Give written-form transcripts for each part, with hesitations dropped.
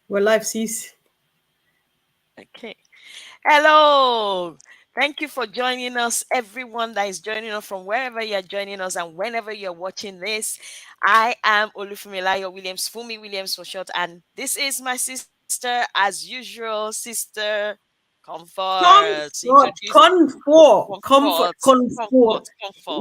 We're live, sis. Okay. Hello. Thank you for joining us, everyone that is joining us from wherever you're joining us and whenever you're watching this. I am Olufumilayo Williams, Fumi Williams for short, and this is my sister, as usual, Sister Comfort. Comfort, Introduce comfort comfort.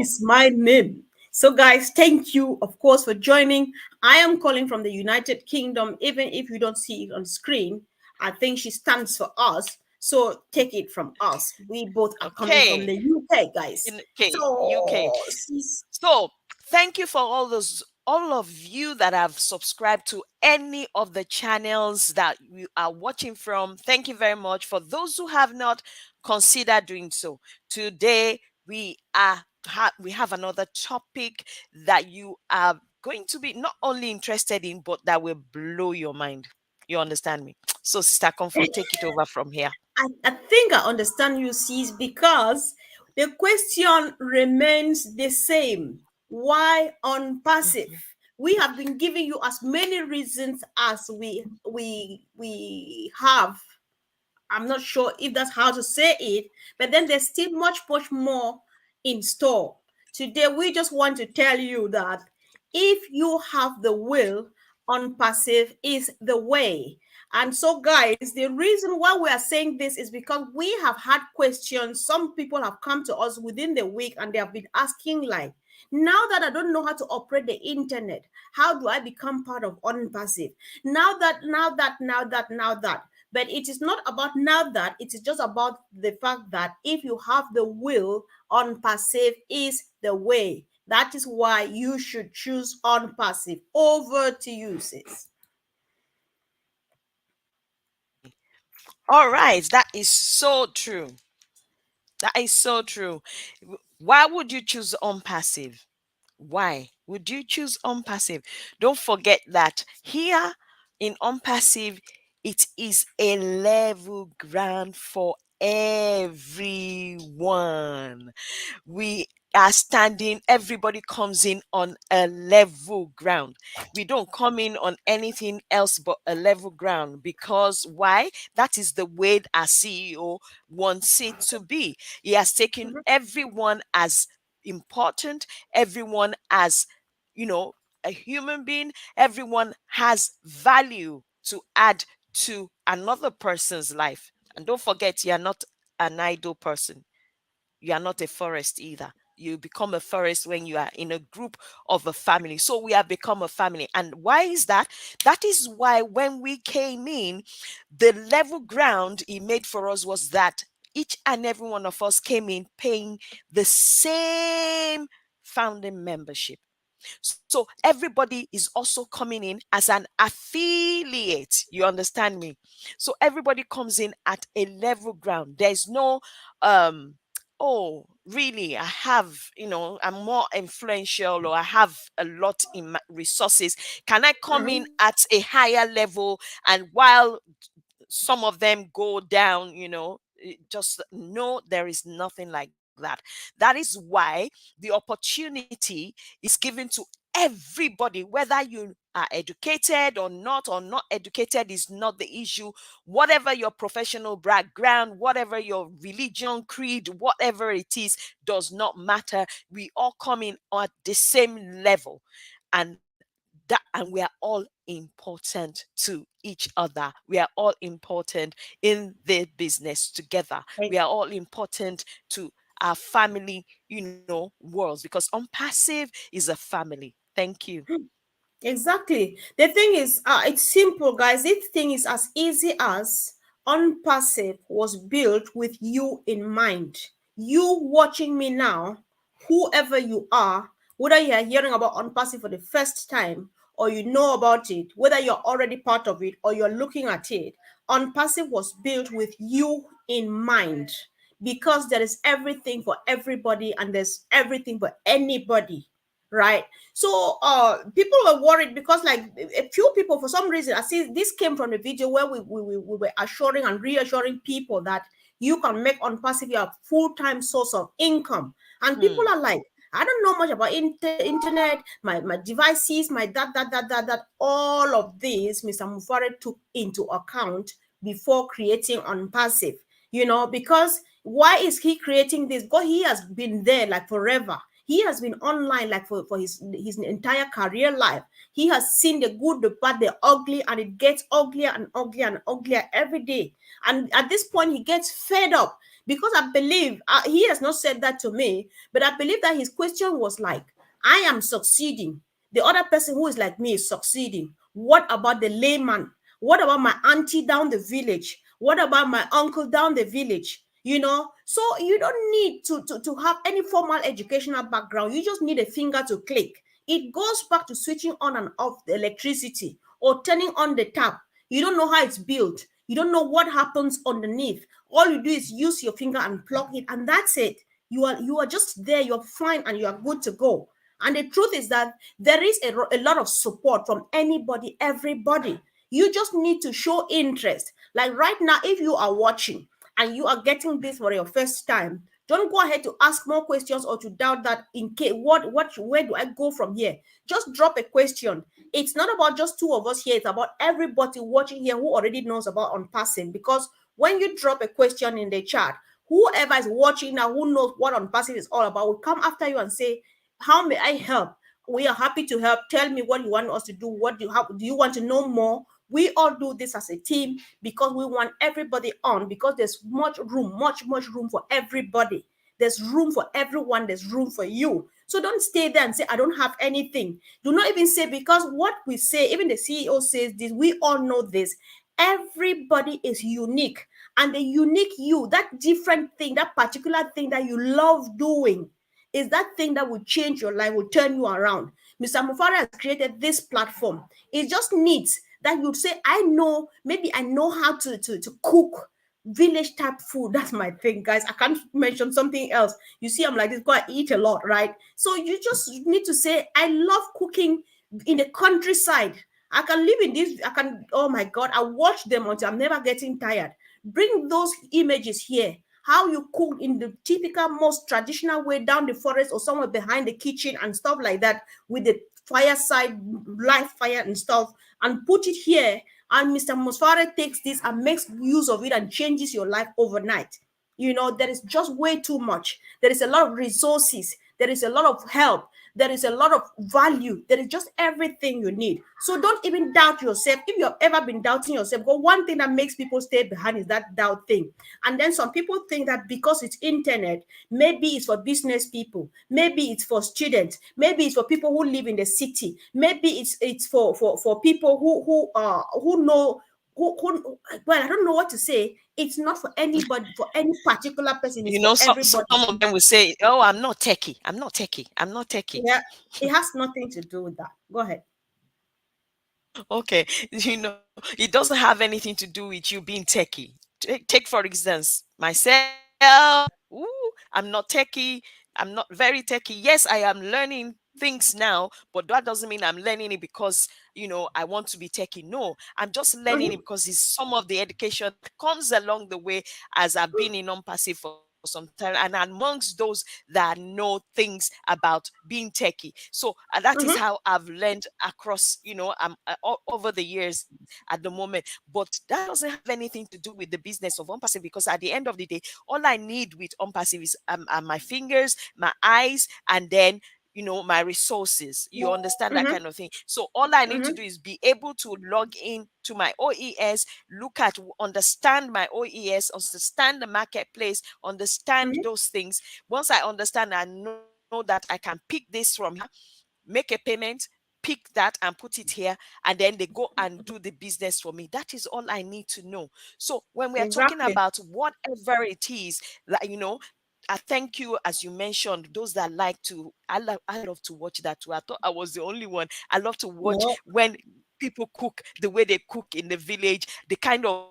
is my name. So, guys, thank you, of course, for joining. I am calling from the United Kingdom, even if you don't see it on screen. I think she stands for us. So, take it from us. We both are coming from Okay. the UK, guys. Okay, UK. So, sis, So, thank you for all of you that have subscribed to any of the channels that you are watching from. Thank you very much. For those who have not, consider doing so. Today we have another topic that you are going to be not only interested in, but that will blow your mind. You understand me? So, Sister Comfort, take it over from here. I think I understand you, sis, because the question remains the same. Why on passive? Mhm. We have been giving you as many reasons as we have. I'm not sure if that's how to say it, but then there's still much more in store. Today, we just want to tell you that if you have the will, on passive is the way. And so, guys, the reason why we are saying this is because we have had questions. Some people have come to us within the week and they have been asking, like, now that I don't know how to operate the internet, how do I become part of unpassive? Now that. But it is not about now that, it is just about the fact that if you have the will, on passive is the way. That is why you should choose on passive. Over to you, sis. All right, that is so true. That is so true. Why would you choose unpassive? Why would you choose unpassive? Don't forget that here in unpassive, it is a level ground for everyone. We are standing, everybody comes in on a level ground. We don't come in on anything else but a level ground, because why? That is the way our CEO wants it to be. He has taken everyone as important, everyone as, you know, a human being, everyone has value to add to another person's life. And don't forget, you're not an idle person. You are not a forest either. You become a forest when you are in a group of a family. So we have become a family. And why is that? That is why when we came in, the level ground he made for us was that each and every one of us came in paying the same founding membership. So everybody is also coming in as an affiliate. You understand me? So everybody comes in at a level ground. There's no oh, really, I have, I'm more influential, or I have a lot in my resources. Can I come in at a higher level, and while some of them go down, just no, there is nothing like that. That is why the opportunity is given to everybody, whether you are educated or not educated is not the issue. Whatever your professional background, whatever your religion, creed, whatever it is, does not matter. We all come in at the same level. And we are all important to each other. We are all important in the business together. We are all important to our family, worlds, because Unpassive is a family. Thank you. Exactly. The thing is, it's simple, guys. This thing is as easy as unpassive was built with you in mind. You watching me now, whoever you are, whether you are hearing about unpassive for the first time or you know about it, whether you're already part of it or you're looking at it, unpassive was built with you in mind because there is everything for everybody and there's everything for anybody, right? So people were worried because like a few people for some reason, I see this came from the video where we were assuring and reassuring people that you can make on passive your full-time source of income. And people Hmm. are like, I don't know much about internet, my devices, my that. All of this, Mr. Mufare took into account before creating on passive. Because why is he creating this? Because he has been there like forever. He has been online like for his entire career life. He has seen the good, the bad, the ugly, and it gets uglier and uglier and uglier every day. And at this point, he gets fed up because I believe he has not said that to me, but I believe that his question was like, I am succeeding. The other person who is like me is succeeding. What about the layman? What about my auntie down the village? What about my uncle down the village? So you don't need to have any formal educational background. You just need a finger to click. It goes back to switching on and off the electricity or turning on the tap. You don't know how it's built. You don't know what happens underneath. All you do is use your finger and plug it, and that's it. You are just there. You're fine, and you are good to go. And the truth is that there is a lot of support from anybody, everybody. You just need to show interest. Like right now, if you are watching and you are getting this for your first time, don't go ahead to ask more questions or to doubt that in case where do I go from here? Just drop a question. It's not about just two of us here, it's about everybody watching here who already knows about unpassing. Because when you drop a question in the chat, whoever is watching now who knows what unpassing is all about will come after you and say, how may I help? We are happy to help. Tell me what you want us to do. Do you want to know more? We all do this as a team because we want everybody on, because there's much room for everybody. There's room for everyone. There's room for you. So don't stay there and say, I don't have anything. Do not even say, because what we say, even the CEO says this, we all know this. Everybody is unique. And the unique you, that different thing, that particular thing that you love doing, is that thing that will change your life, will turn you around. Mr. Mufara has created this platform. It just needs that you'd say, maybe I know how to cook village type food. That's my thing, guys. I can't mention something else. You see, I'm like this, because I eat a lot, right? So you just need to say, I love cooking in the countryside. I can live in this, oh my God, I watch them until I'm never getting tired. Bring those images here. How you cook in the typical, most traditional way down the forest or somewhere behind the kitchen and stuff like that, with the fireside, live fire and stuff, and put it here. And Mr. Mosfare takes this and makes use of it and changes your life overnight. There is just way too much. There is a lot of resources. There is a lot of help. There is a lot of value. There is just everything you need. So don't even doubt yourself. If you have ever been doubting yourself, but one thing that makes people stay behind is that doubt thing. And then some people think that because it's internet, maybe it's for business people, maybe it's for students, maybe it's for people who live in the city, maybe it's for people who know well, I don't know what to say. It's not for anybody, for any particular person. It's for Some everybody. of them will say, "Oh, I'm not techie. I'm not techie. I'm not techie." Yeah, it has nothing to do with that. Go ahead. Okay, it doesn't have anything to do with you being techie. Take for instance, myself. Ooh, I'm not techie. I'm not very techie. Yes, I am learning things now, but that doesn't mean I'm learning it because I want to be techie. No, I'm just learning it Mhm, because it's some of the education that comes along the way as I've been in non-passive for some time, and amongst those that know things about being techie. So that is mhm, how I've learned across, over the years at the moment. But that doesn't have anything to do with the business of Unpassive, because at the end of the day, all I need with Unpassive is are my fingers, my eyes, and then my resources. You understand that mhm, kind of thing. So all I need to mhm, do is be able to log in to my OES, understand my OES, understand the marketplace, understand mhm. those things. Once I understand, I know that I can pick this from here, make a payment, pick that and put it here, and then they go and do the business for me. That is all I need to know. So when we are talking Exactly. about whatever it is, that I thank you, as you mentioned, those that like to. I love to watch that too. I thought I was the only one. I love to watch No, when people cook the way they cook in the village, the kind of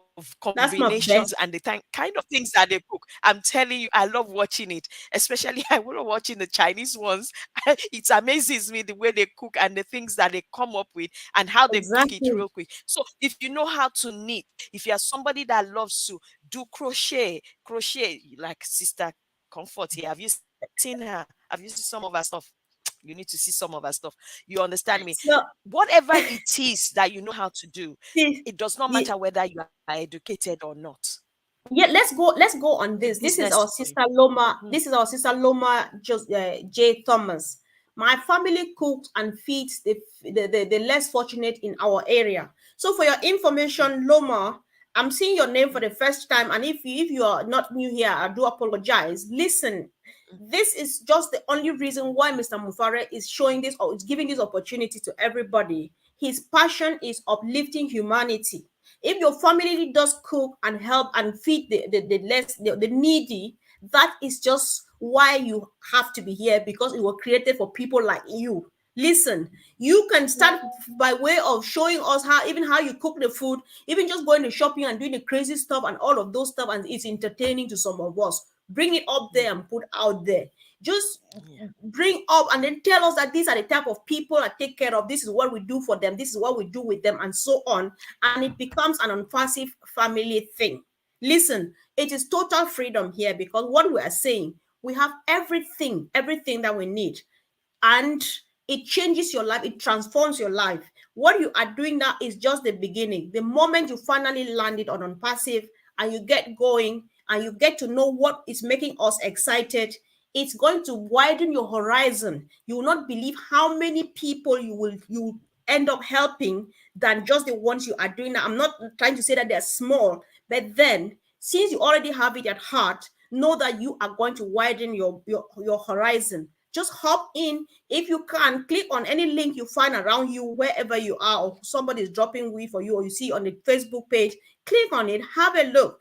that's not combinations best. and the kind of things that they cook. I'm telling you, I love watching it. Especially I love watching the Chinese ones. It amazes me the way they cook and the things that they come up with and how they cook it Exactly. real quick. So if you know how to knit, if you're somebody that loves to do crochet, like Sister Comfort here, have you seen her? Have you seen some of our stuff? You need to see some of our stuff. You understand me? So, Whatever it is that you know how to do, see, it does not yeah, matter whether you are educated or not. yeah, let's go on The this. This is business our is for you. sister Loma. Mhm. This is our sister Loma J Thomas. My family cooks and feeds the less fortunate in our area. So for your information, Loma, I'm seeing your name for the first time, and if you are not new here, I do apologize. Listen, this is just the only reason why Mr. Mufare is showing this or is giving this opportunity to everybody. His passion is uplifting humanity. If your family does cook and help and feed the needy, that is just why you have to be here, because it was created for people like you. Listen, you can start by way of showing us how you cook the food, even just going to shopping and doing the crazy stuff and all of those stuff, and it's entertaining to some of us. Bring it up there and put out there. Just Yeah. bring up and then tell us that these are the type of people I take care of. This is what we do for them. This is what we do with them, and so on. And it becomes an unpassive family thing. Listen, it is total freedom here, because what we are saying, we have everything that we need, and it changes your life, it transforms your life. What you are doing now is just the beginning. The moment you finally land it on passive and you get going and you get to know what is making us excited, it's going to widen your horizon. You will not believe how many people you end up helping than just the ones you are doing now. I'm not trying to say that they're small, but then since you already have it at heart, know that you are going to widen your horizon. Just hop in. If you can, click on any link you find around you wherever you are, or somebody is dropping with for you, or you see on the Facebook page. Click on it, have a look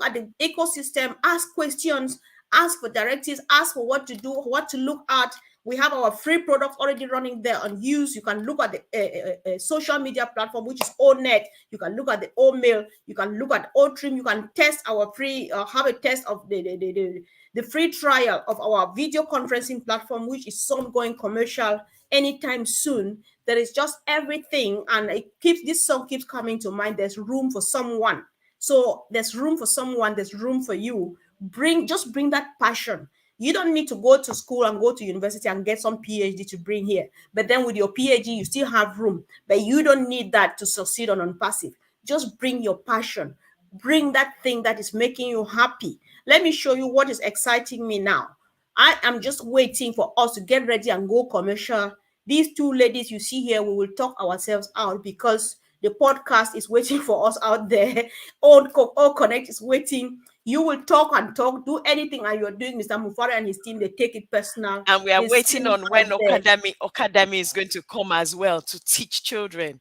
at the ecosystem, ask questions, ask for directives, ask for what to do, what to look at. We have our free products already running there on use. You can look at the social media platform, which is ONET. You can look at the OMail. You can look at OTRIM. You can test our free, have a test of the free trial of our video conferencing platform, which is some going commercial anytime soon. There is just everything, and this song keeps coming to mind. There's room for someone. So there's room for someone. There's room for you. Bring that passion. You don't need to go to school and go to university and get some PhD to bring here. But then with your PhD, you still have room. But you don't need that to succeed on passive. Just bring your passion. Bring that thing that is making you happy. Let me show you what is exciting me now. I am just waiting for us to get ready and go commercial. These two ladies you see here, we will talk ourselves out, because the podcast is waiting for us out there. All Connect is waiting. You will talk and talk, do anything, and you're doing. Mr. Mufara and his team, they take it personal. And we are They see waiting you on out when there. Academy is going to come as well to teach children.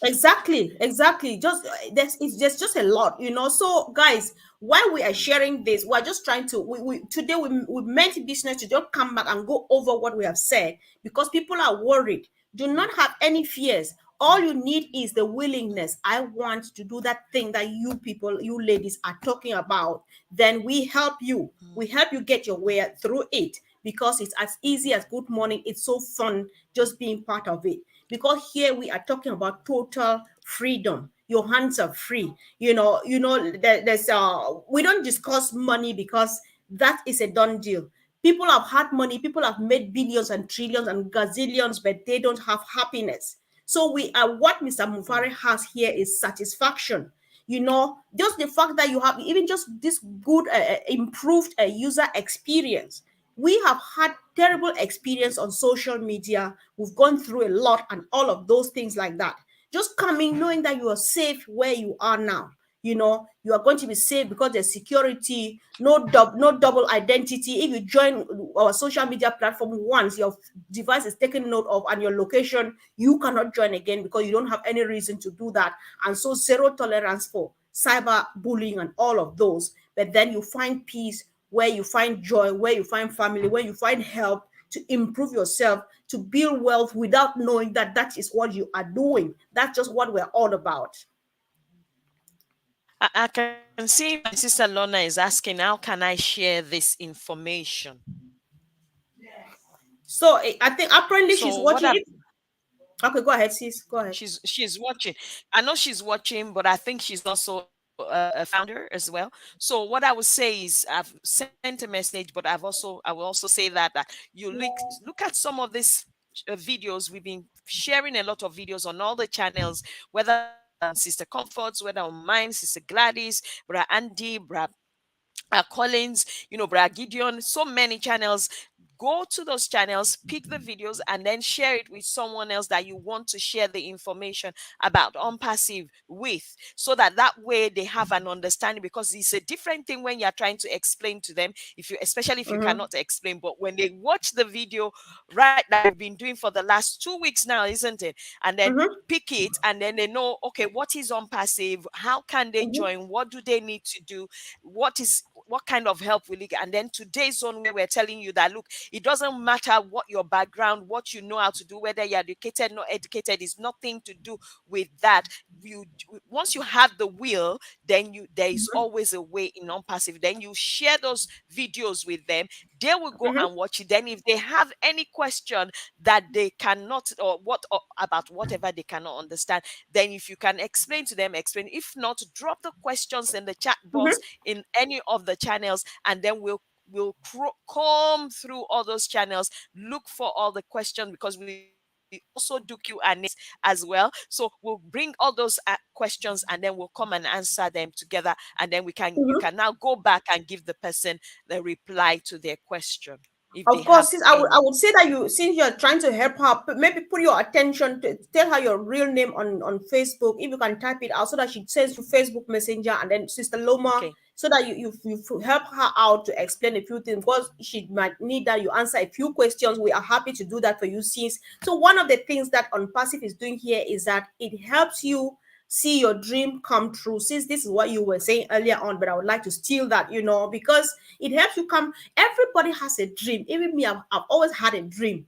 Exactly. Just there's just a lot, you know. So, guys, while we are sharing this, we're just trying to we today we meant business to just come back and go over what we have said, because people are worried. Do not have any fears. All you need is the willingness. I want to do that thing that you people, you ladies, are talking about. Then we help you. We help you get your way through it, because it's as easy as good morning. It's so fun just being part of it, because here we are talking about total freedom. Your hands are free. There's we don't discuss money, because that is a done deal. People have had money, people have made billions and trillions and gazillions, but they don't have happiness. So we are what Mr. Mufare has here is satisfaction. Just the fact that you have even just this good improved user experience. We have had terrible experience on social media. We've gone through a lot and all of those things like that. Just coming, knowing that you are safe where you are now. You are going to be safe because there's security, no double identity. If you join our social media platform once, your device is taken note of and your location, you cannot join again, because you don't have any reason to do that. And so zero tolerance for cyber bullying and all of those. But then you find peace, where you find joy, where you find family, where you find help to improve yourself, to build wealth without knowing that that is what you are doing. That's just what we're all about. I can see my sister Lorna is asking, how can I share this information? So I think apparently So she's what watching I it. Okay, go ahead, sis. Go ahead. she's watching. I know she's watching, but I think she's also a founder as well. So what I would say is I've sent a message, but I will also say that you look at some of these videos. We've been sharing a lot of videos on all the channels, whether on Sister Comforts, whether on mine, Sister Gladys, Brother Andy, Brother Collins, Brad Gideon, so many channels. Go to those channels, pick the videos, and then share it with someone else that you want to share the information about on passive with, so that way they have an understanding. Because it's a different thing when you're trying to explain to them, especially if you Mm-hmm. cannot explain. But when they watch the video, right, that we've been doing for the last 2 weeks now, isn't it? And then Mm-hmm. pick it, and then they know, okay, what is on passive, how can they Mm-hmm. join, what do they need to do, what kind of help will you get. And then today's one, where we're telling you that, look, it doesn't matter what your background, what you know how to do, whether you're educated, not educated, is nothing to do with that. You Once you have the will, then there is always a way in non-passive. Then you share those videos with them, they will go Mm-hmm. and watch it. Then if they have any question that they cannot, or about whatever they cannot understand, then if you can explain to them, explain. If not, drop the questions in the chat box Mm-hmm. in any of the channels, and then comb through all those channels, look for all the questions, because we also do Q&As as well. So we'll bring all those questions, and then we'll come and answer them together, and then you Mm-hmm. can now go back and give the person the reply to their question, if they Of course, have since I any. would say that since you're trying to help her, maybe put your attention to tell her your real name on Facebook. If you can type it out so that she sends you Facebook Messenger, and then Sister Loma, Okay. so that you help her out to explain a few things, because she might need that you answer a few questions. We are happy to do that for you, sis. So one of the things that On Passive is doing here is that it helps you see your dream come true. Since this is what you were saying earlier on, but I would like to steal that, because it helps you come. Everybody has a dream. Even me, I've always had a dream,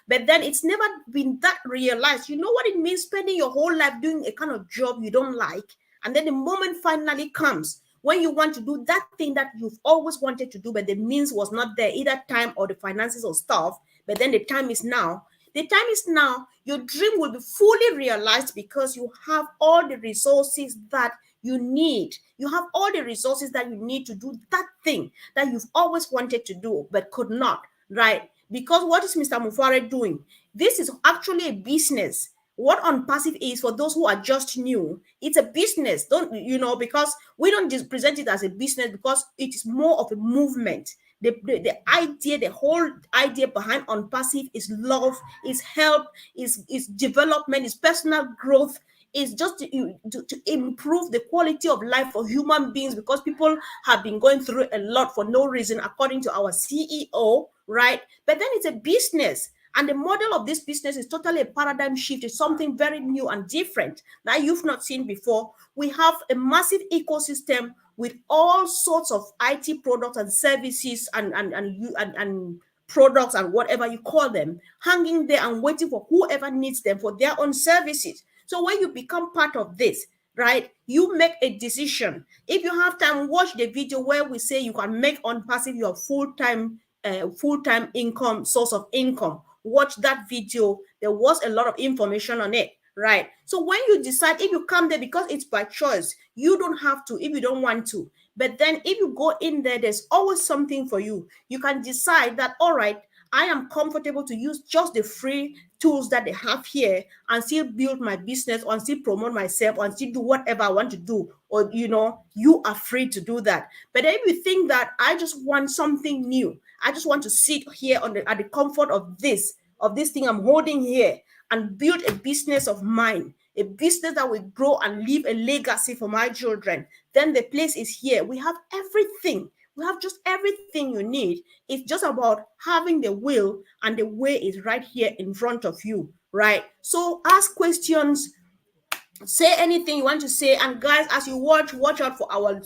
but then it's never been that realized. You know what it means, spending your whole life doing a kind of job you don't like, and then the moment finally comes when you want to do that thing that you've always wanted to do, but the means was not there, either time or the finances or stuff. But then the time is now. The time is now. Your dream will be fully realized because you have all the resources that you need. You have all the resources that you need to do that thing that you've always wanted to do but could not, right? Because what is Mr. Mufare doing? This is actually a business. What On Passive is, for those who are just new, it's a business. Don't because we don't just present it as a business, because it is more of a movement. The whole idea behind On Passive is love, is help, is development, is personal growth, is just to improve the quality of life for human beings, because people have been going through a lot for no reason, according to our CEO, right? But then it's a business. And the model of this business is totally a paradigm shift. It's something very new and different that you've not seen before. We have a massive ecosystem with all sorts of IT products and services and products and whatever you call them, hanging there and waiting for whoever needs them for their own services. So when you become part of this, right, you make a decision. If you have time, watch the video where we say you can make On Passive your full-time income source of income. Watch that video. There was a lot of information on it, right? So when you decide, if you come there because it's by choice, you don't have to if you don't want to. But then if you go in there, there's always something for you. You can decide that, all right, I am comfortable to use just the free tools that they have here and still build my business, or still promote myself, and still do whatever I want to do. Or, you are free to do that. But if you think that I just want something new, I just want to sit here at the comfort of this thing I'm holding here, and build a business of mine, a business that will grow and leave a legacy for my children, then the place is here. We have everything. We have just everything you need. It's just about having the will, and the way is right here in front of you, right? So ask questions, say anything you want to say, and guys, as you watch out for our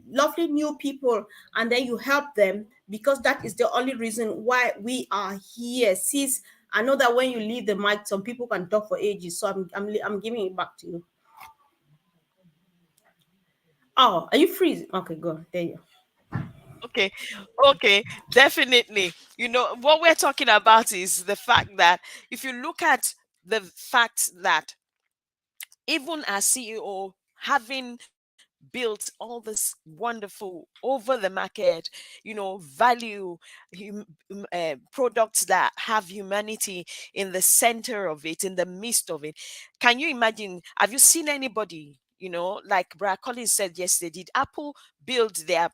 lovely new people, and then you help them, because that is the only reason why we are here. Sis, I know that when you leave the mic, some people can talk for ages, so I'm giving it back to you. Oh, are you free? Okay, go, there you Okay, okay, definitely. What we're talking about is the fact that, if you look at the fact that even as CEO, having built all this wonderful over the market, value products that have humanity in the center of it, in the midst of it. Can you imagine? Have you seen anybody, like Brad Collins said yesterday, did Apple build their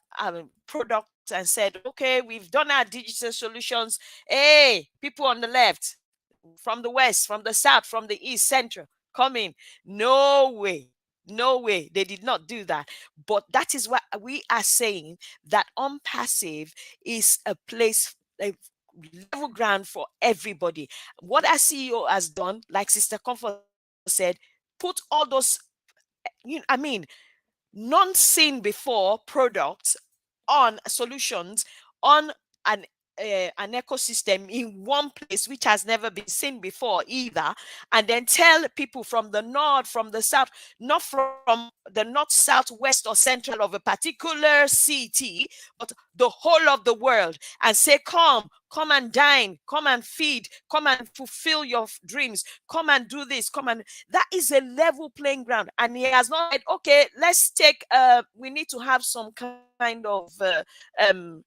product and said, okay, we've done our digital solutions. Hey, people on the left, from the west, from the south, from the east, central, come in. No way. No way. They did not do that. But that is what we are saying, that OnPassive is a place, a level ground for everybody. What our CEO has done, like Sister Comfort said, put all those, non-seen before products on solutions on an an ecosystem in one place which has never been seen before either, and then tell people from the north, from the south, not from the north, south, west, or central of a particular city, but the whole of the world, and say, come and dine, come and feed, come and fulfill your dreams, come and do this, come and that is a level playing ground. And he has not said, okay, let's take we need to have some kind of um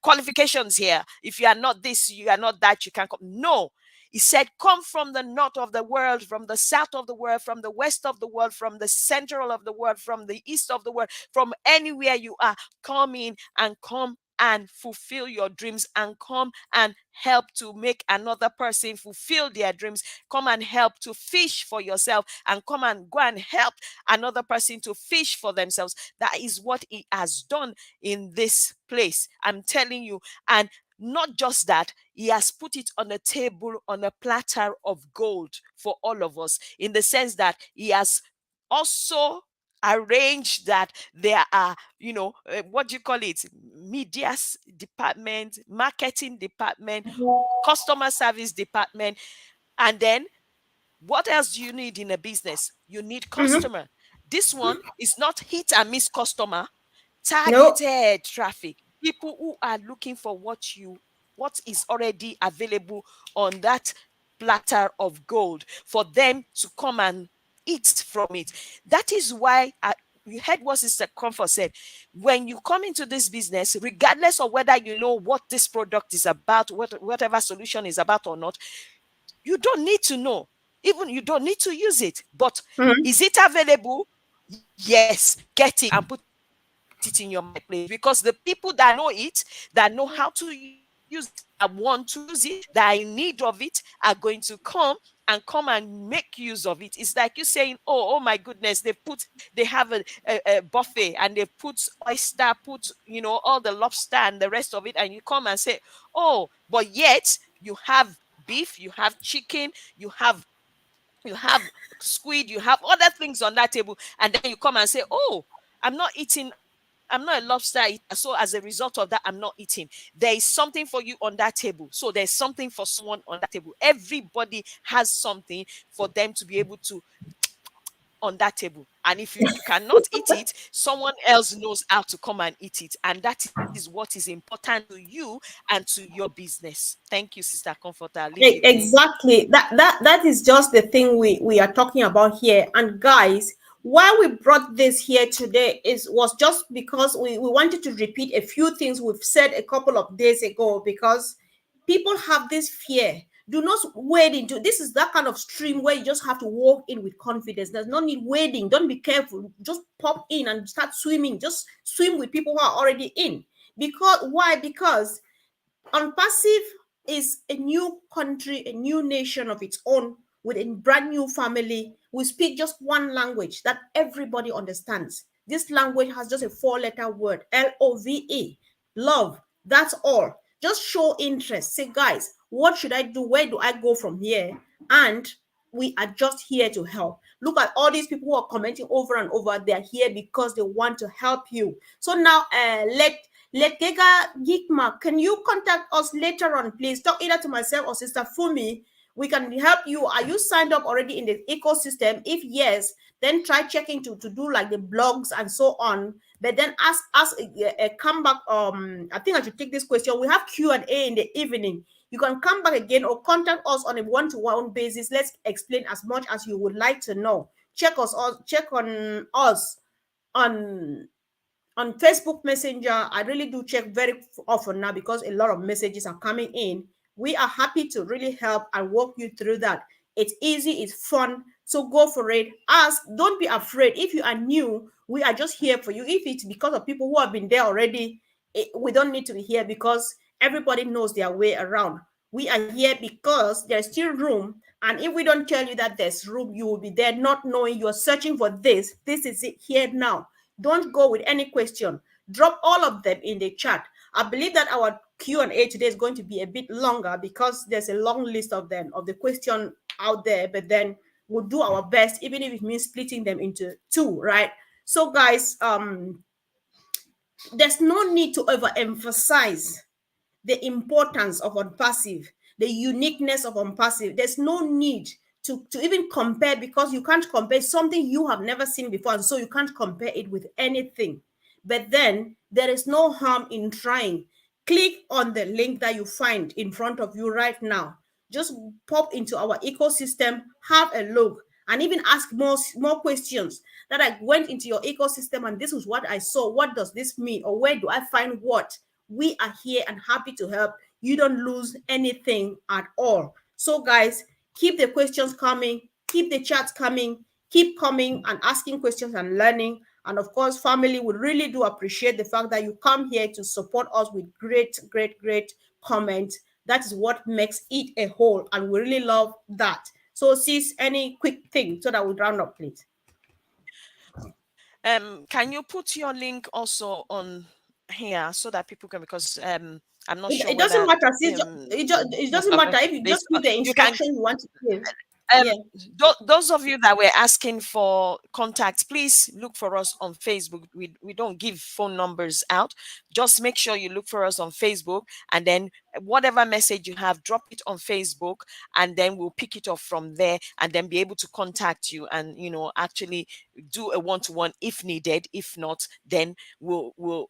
qualifications here. If you are not this, you are not that, you can come. No, he said, come from the north of the world, from the south of the world, from the west of the world, from the central of the world, from the east of the world, from anywhere you are. Come in and come and fulfill your dreams, and come and help to make another person fulfill their dreams. Come and help to fish for yourself, and come and go and help another person to fish for themselves. That is what he has done in this place, I'm telling you. And not just that, he has put it on a table, on a platter of gold for all of us, in the sense that he has also arranged that there are, what do you call it, media department, marketing department, customer service department. And then what else do you need in a business? You need Mhm. customer. This one is not hit and miss customer, No. targeted traffic. People who are looking for what is already available on that platter of gold, for them to come and eat from it. That is why you heard what Sister Comfort said. When you come into this business, regardless of whether you know what this product is about, whatever solution is about or not, you don't need to know. Even you don't need to use it. But Mhm. is it available? Yes, get it and put it in your marketplace, because the people that know it, that know how to use it, that want to use it, that are in need of it, are going to come and make use of it. It's like you saying, oh my goodness, they have a buffet, and they put oyster, put all the lobster and the rest of it, and you come and say, oh, but yet you have beef, you have chicken, you have squid, you have other things on that table, and then you come and say, oh, I'm not a lobster eater, so as a result of that, I'm not eating. There is something for you on that table, so there's something for someone on that table. Everybody has something for them to be able to on that table. And if you cannot eat it, someone else knows how to come and eat it. And that is what is important to you and to your business. Thank you, Sister Comforter. I'll leave you there. Exactly. That is just the thing we are talking about here. And guys, why we brought this here today was just because we wanted to repeat a few things we've said a couple of days ago, because people have this fear. Do not wade into this. Is that kind of stream where you just have to walk in with confidence. There's no need wading. Don't be careful. Just pop in and start swimming. Just swim with people who are already in. Because why? Because OnPassive is a new country, a new nation of its own, with a brand new family. We speak just one language that everybody understands. This language has just a four-letter word, LOVE, love. That's all. Just show interest. Say, guys, what should I do? Where do I go from here? And we are just here to help. Look at all these people who are commenting over and over. They are here because they want to help you. So now, Letega Gikma, can you contact us later on, please? Talk either to myself or Sister Fumi. We can help you. Are you signed up already in the ecosystem? If yes, then try checking to do like the blogs and so on. But then ask come back. I think I should take this question. We have Q&A in the evening. You can come back again or contact us on a one-to-one basis. Let's explain as much as you would like to know. check on us on Facebook Messenger. I really do check very often now because a lot of messages are coming in. We are happy to really help and walk you through that. It's easy, it's fun. So go for it. Ask, don't be afraid. If you are new, we are just here for you. If it's because of people who have been there already, we don't need to be here because everybody knows their way around. We are here because there's still room. And if we don't tell you that there's room, you will be there not knowing you're searching for this. This is it here now. Don't go with any question. Drop all of them in the chat. I believe that our Q&A today is going to be a bit longer because there's a long list of them, of the question out there, but then we'll do our best, even if it means splitting them into two, right? So guys, there's no need to overemphasize the importance of unpassive, the uniqueness of unpassive. There's no need to even compare because you can't compare something you have never seen before. And so you can't compare it with anything. But then there is no harm in trying. Click on the link that you find in front of you right now. Just pop into our ecosystem, have a look, and even ask more questions that I went into your ecosystem and this is what I saw. What does this mean? Or where do I find what? We are here and happy to help. You don't lose anything at all. So, guys, keep the questions coming, keep the chats coming, keep coming and asking questions and learning. And of course, family would really do appreciate the fact that you come here to support us with great comments. That is what makes it a whole. And we really love that. So, sis, any quick thing so that we round up, please? Can you put your link also on here so that people can, because I'm not sure It doesn't whether matter. It doesn't matter if you just give the you can instruction you want to give. um, Yeah. those of you that were asking for contacts, please look for us on Facebook. We don't give phone numbers out. Just make sure you look for us on Facebook, and then whatever message you have, drop it on Facebook, and then we'll pick it up from there, and then be able to contact you, and actually do a one-to-one if needed. If not, then we'll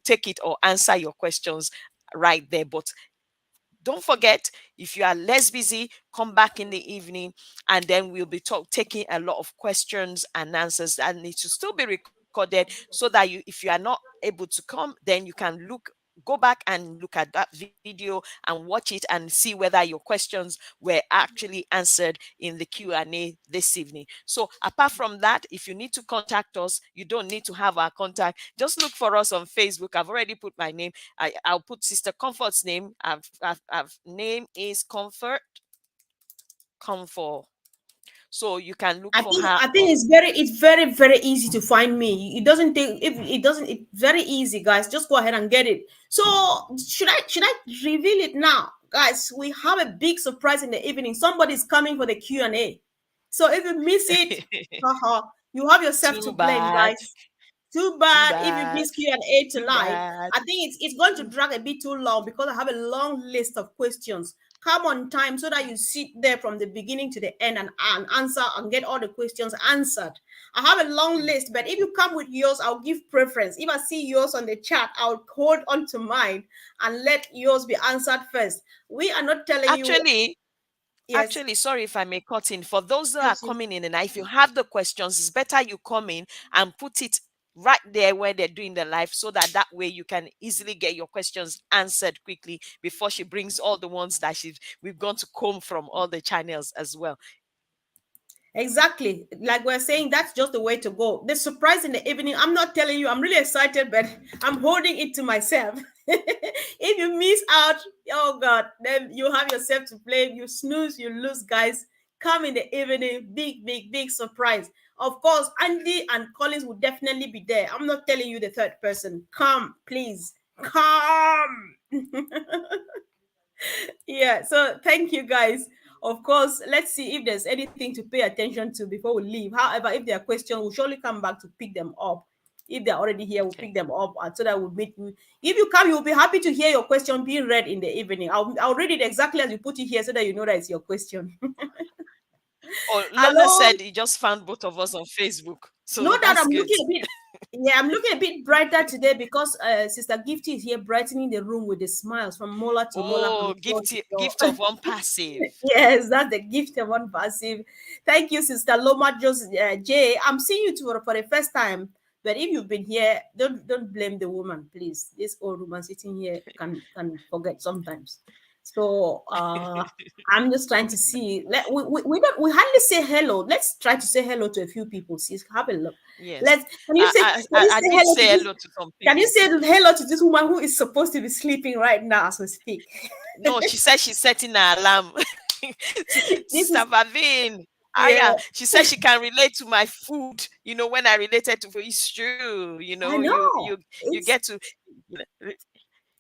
take it or answer your questions right there. But don't forget, if you are less busy, come back in the evening, and then we'll be taking a lot of questions and answers, and it should still be recorded so that if you are not able to come, then you can go back and look at that video and watch it and see whether your questions were actually answered in the Q&A this evening. So apart from that, if you need to contact us, you don't need to have our contact. Just look for us on Facebook. I've already put my name. I'll put Sister Comfort's name. Name is Comfort. So you can look for her. I think it's very easy to find me. It doesn't take if it doesn't it's very easy, guys. Just go ahead and get it. So should I reveal it now? Guys, we have a big surprise in the evening. Somebody's coming for the Q&A. So if you miss it, you have yourself to blame, guys. Too bad if you miss Q&A tonight. I think it's going to drag a bit too long because I have a long list of questions. Come on time so that you sit there from the beginning to the end and answer and get all the questions answered. I have a long list, but if you come with yours, I'll give preference. If I see yours on the chat, I'll hold on to mine and let yours be answered first. We are not telling you. Yes. Actually, sorry if I may cut in. For those that are coming in, and if you have the questions, it's better you come in and put it right there where they're doing the live, so that way you can easily get your questions answered quickly before she brings all the ones that we've gone to comb from all the channels as well. Exactly. Like we're saying, that's just the way to go. The surprise in the evening, I'm not telling you, I'm really excited, but I'm holding it to myself. If you miss out, oh God, then you have yourself to blame. You snooze, you lose, guys. Come in the evening, big surprise. Of course, Andy and Collins will definitely be there. I'm not telling you the third person. Come, please. Come. Yeah, so thank you, guys. Of course, let's see if there's anything to pay attention to before we leave. However, if there are questions, we'll surely come back to pick them up. If they're already here, we'll pick them up so that we'll meet you. If you come, you'll be happy to hear your question being read in the evening. I'll read it exactly as you put it here so that you know that it's your question. Oh, Lola said he just found both of us on Facebook. So know that I'm good. looking a bit. Yeah, I'm looking a bit brighter today because Sister Gifty is here brightening the room with the smiles from Mola to Lola, from Oh, floor to floor. gift of one passive. Yes, that's the gift of one passive. Thank you, Sister Loma J. I'm seeing you for the first time. But if you've been here, don't blame the woman, please. This old woman sitting here can forget sometimes. So I'm just trying to see. We hardly say hello. Let's try to say hello to a few people. See, have a look. Yes. Let's can you I say did hello to say this hello to some can you people. say hello to this woman who is supposed to be sleeping right now as we speak? No, she said she's setting an alarm. This Sister is Vavin. Ah, yeah. yeah. She said she can relate to my food. When I related to food, it's true. I know. You It's get to. you know,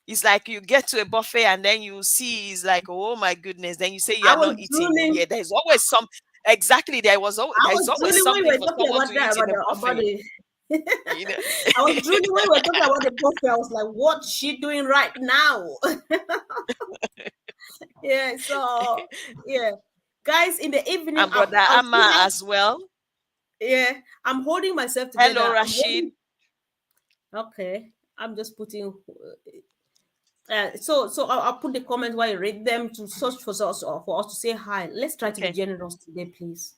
It's like you get to a buffet and then you see it's like, oh my goodness. Then you say you I are was not eating. drooling. Yeah, there's always some. Exactly, I there's was always drooling when we something were for talking someone about to that eat in a about buffet. the You know. I was drooling when we were talking about the buffet. I was like, what's she doing right now? Yeah, so yeah. Guys, in the evening, And brother I'll see Amma how as well. yeah, I'm holding myself Hello, together. I'm Rashid. holding okay. I'm just putting so I'll put the comments while you read them to search for us to say hi. Let's try to be Okay. generous today, please.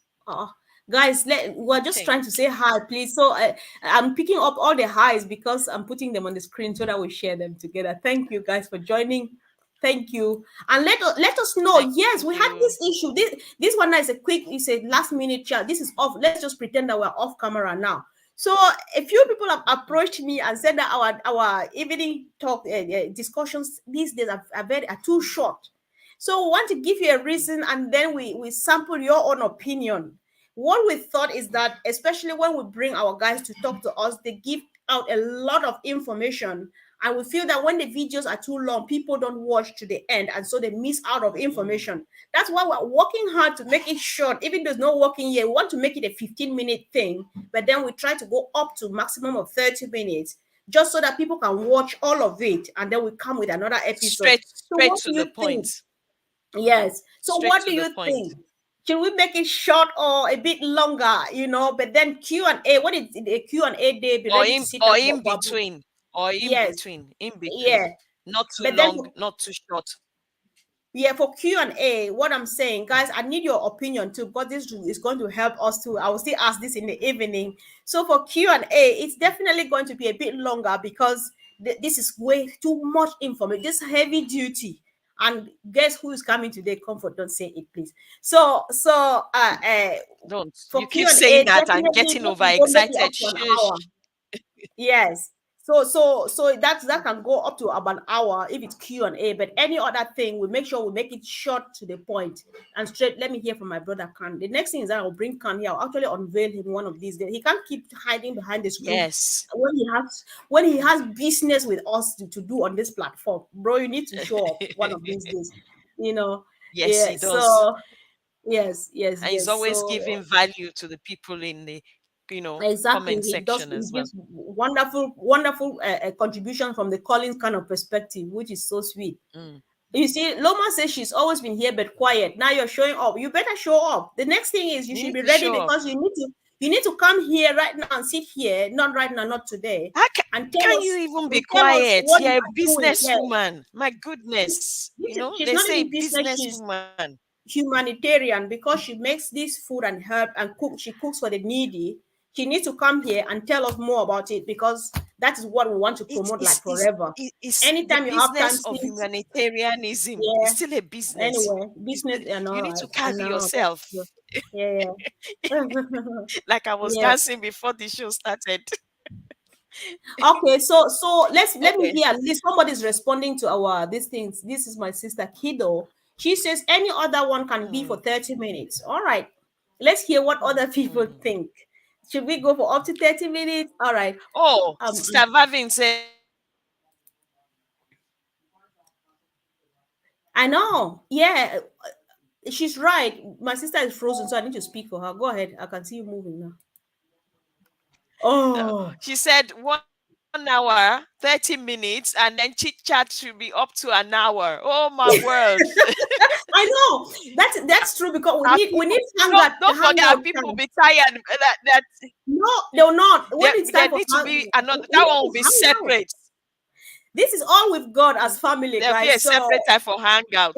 Guys, we're just Okay. trying to say hi, please. So I'm picking up all the highs because I'm putting them on the screen so that we share them together. Thank you guys for joining. Thank you, and let us know. Thank Yes, we had you. this issue. This one now is it's a last minute chat. This is off. Let's just pretend that we're off camera now. So a few people have approached me and said that our evening talk discussions these days are too short. So we want to give you a reason, and then we sample your own opinion. What we thought is that, especially when we bring our guys to talk to us, they give out a lot of information, and we feel that when the videos are too long, people don't watch to the end, and so they miss out of Mm. information. That's why we're working hard to make it short. Even though there's no working here, we want to make it a 15-minute thing, but then we try to go up to maximum of 30 minutes just so that people can watch all of it, and then we come with another episode. So Straight what to do the you think? point. Yes. So Straight what to do the you point. think? Should we make it short or a bit longer? But then Q&A. What is the Q&A day? Be ready to sit down Or for in Babu. between. Or Yes. in between. Yeah. Not too But then long, not too short. for Q&A, what I'm saying, guys, I need your opinion too, because this is going to help us too. I will still ask this in the evening. So for Q&A, it's definitely going to be a bit longer because this is way too much information. This heavy duty. And guess who is coming today? Comfort, don't say it, please. So Don't. You for keep saying Q&A, that and definitely getting this is going to be up overexcited. to an hour. Shush. Yes. So that can go up to about an hour if it's Q&A. But any other thing, we make sure we make it short to the point and straight. Let me hear from my brother Khan. The next thing is that I'll bring Khan here. I'll actually unveil him one of these days. He can't keep hiding behind the screen Yes. when he has business with us to do on this platform. Bro, you need to show up one of these days. You know. Yes, Yeah. he does. So yes, yes, And he's yes. always So giving value to the people in the, exactly, comment he does. section He as well. gives wonderful, wonderful contribution from the Collins kind of perspective, which is so sweet. Mm. You see, Loma says she's always been here but quiet. Now you're showing up. You better show up. The next thing is you You should need be to ready show up. because you need to come here right now and sit here. Not right now, not today, How and tell can you us even be tell us quiet? what you You're a are doing. Yeah, businesswoman. My goodness. she's They not say even business. She's businesswoman. humanitarian because she makes this food and herb and she cooks for the needy. She needs to come here and tell us more about it because that is what we want to promote like forever. It's the Anytime you have time, business of since humanitarianism. It's yeah. still a business. Anyway, You business still and you all need to right. I carry know yourself. that's true. Yeah, yeah. Like I was Yeah. dancing before the show started. Okay, so let me Okay. hear. At least somebody's responding to our these things. This is my sister Kido. She says any other one can be for Mm, 30 minutes. All right. Let's hear what other people mm. think. Should we go for up to 30 minutes? All right. Oh, Um Sister Vavin said I know. Yeah, she's right. My sister is frozen, so I need to speak for her. Go ahead. I can see you moving now. Oh, she said one 1 hour, 30 minutes, and then chit chat should be up to an hour. Oh my word. I know that's true because we Our need we people, need don't forget, our hangout people time. be tired. That No, they'll not. When it's there time for need to be another, we that need one will to be hang out. separate. This is all we've got as family, There'll be a guys. So, separate time for hangouts.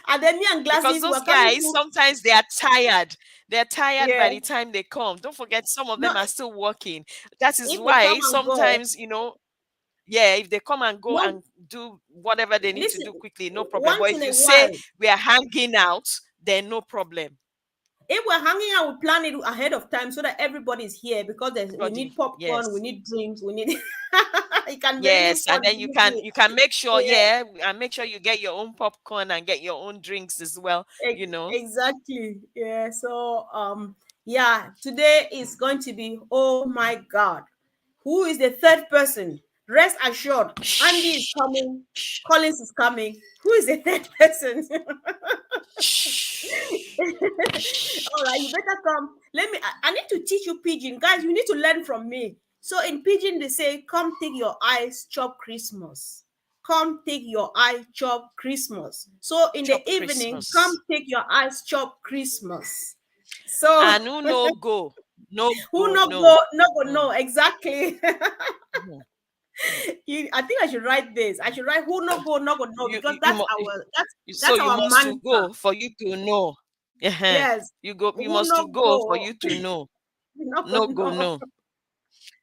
and then me and Because Glasses those were coming guys to, sometimes they are tired. They're tired by yeah. the time they come. Don't forget, some of No, them are still working. That is if they come why and go, sometimes, yeah, if they come and go no, and do whatever they need to listen. do quickly, no problem. But Once if in a you say while, we are hanging out, then no problem. if we're hanging out, we plan it ahead of time so that everybody's here because we need Everybody, popcorn, we yes. need drinks, we need. It can be really Yes, and fun. then you can make sure, Yeah, yeah, and make sure you get your own popcorn and get your own drinks as well, you know. exactly. Yeah. So, yeah, today is going to be. Oh my God, who is the third person? Rest assured, Andy is Shh, coming. shh, Collins is coming. Who is the third person? shh, All right, you better come. Let me. I need to teach you pidgin, guys. You need to learn from me. So in pidgin, they say, "Come take your eyes, chop Christmas." Come take your eye, chop Christmas. So in the chop evening, come Christmas. take your eyes, chop Christmas. So And who no go? No who go, not go, no. no go, Mm, no, exactly. mm, mm. I think I should write this. I should write who not go, no go, no, You, because you, you, mu- so that's you our must to mantra. go for you to know. uh Yes. You Who must to not go for go, you to know. no go, No go, no. no.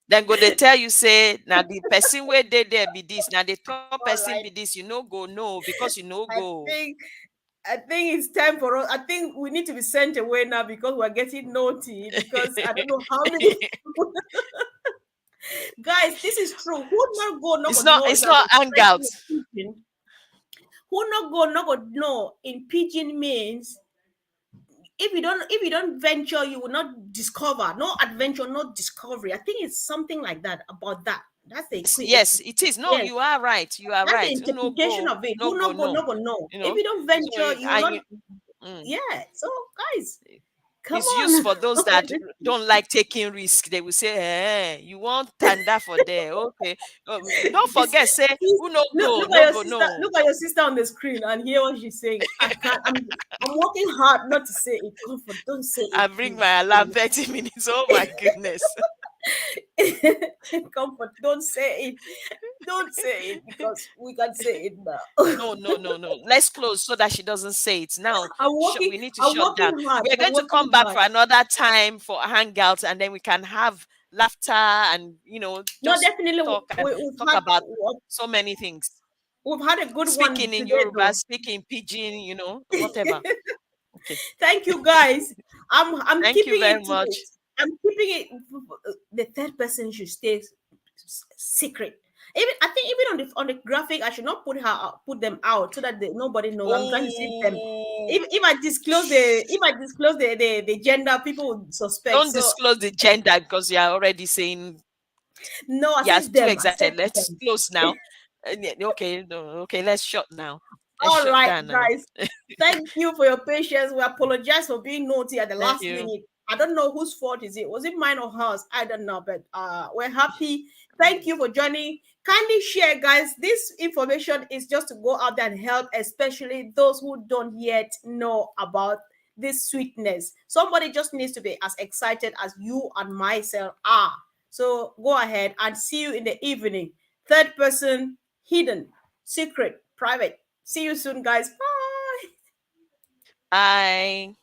Then go they tell you say now the person where they there be this, now the top All person be right. this, you no go no because you no I go. think I think it's time for us. I think we need to be sent away now because we're getting naughty. Because I don't know how many guys. This is true. Who not go, no go, no is It's an not expression hangout. of pidgin. Who not go, no go, no in pidgin means if you don't venture, you will not discover. No adventure, no discovery. I think it's something like that about that. That's the Yes, it is. No, yes. you are right. You are That's the right. No interpretation go, of it. no Who go, not go, no. no go, no. You If know. you don't So venture, you will not. mm, Yeah. So guys, come it's used on. for those that don't like taking risk. They will say, you want tanda for there. Okay. Don't This, forget, say, please, who no look, go, look at no your go, sister. no. Look at your sister on the screen and hear what she's saying. I can't. I'm working hard not to say it. Comfort, don't say it, I bring please. my alarm 30 minutes. Oh my goodness. Comfort, don't say it. Don't say it because we can say it now. No, no, no, no. Let's close so that she doesn't say it. Now, I'm working. we need to I'm shut working down. hard. We're I'm going to working come back hard. for another time for hangouts, and then we can have laughter and, No, just definitely. talk and We've talk had about so many things. a good one Speaking in today, Yoruba, though. speaking pidgin, whatever. Okay. Thank you, guys. I'm Thank you keeping very it to much. it. I'm keeping it. The third person should stay secret. Even I think even on the graphic, I should not put them out so that nobody knows. I'm trying to save them. Oh, If I disclose the gender, people would suspect. don't So disclose the gender because you are already saying no, I you're save too them. I save excited. Let's them. close now. Yeah, okay, no, okay, let's shut now. Let's All shut right, down now. guys. Thank you for your patience. We apologize for being naughty at the Thank last you. minute. I don't know whose fault is it. Was it mine or hers? I don't know, but we're happy. Thank you for joining. Kindly share, guys. This information is just to go out there and help, especially those who don't yet know about this sweetness. Somebody just needs to be as excited as you and myself are. So go ahead and see you in the evening. Third person, hidden, secret, private. See you soon, guys. Bye. Bye.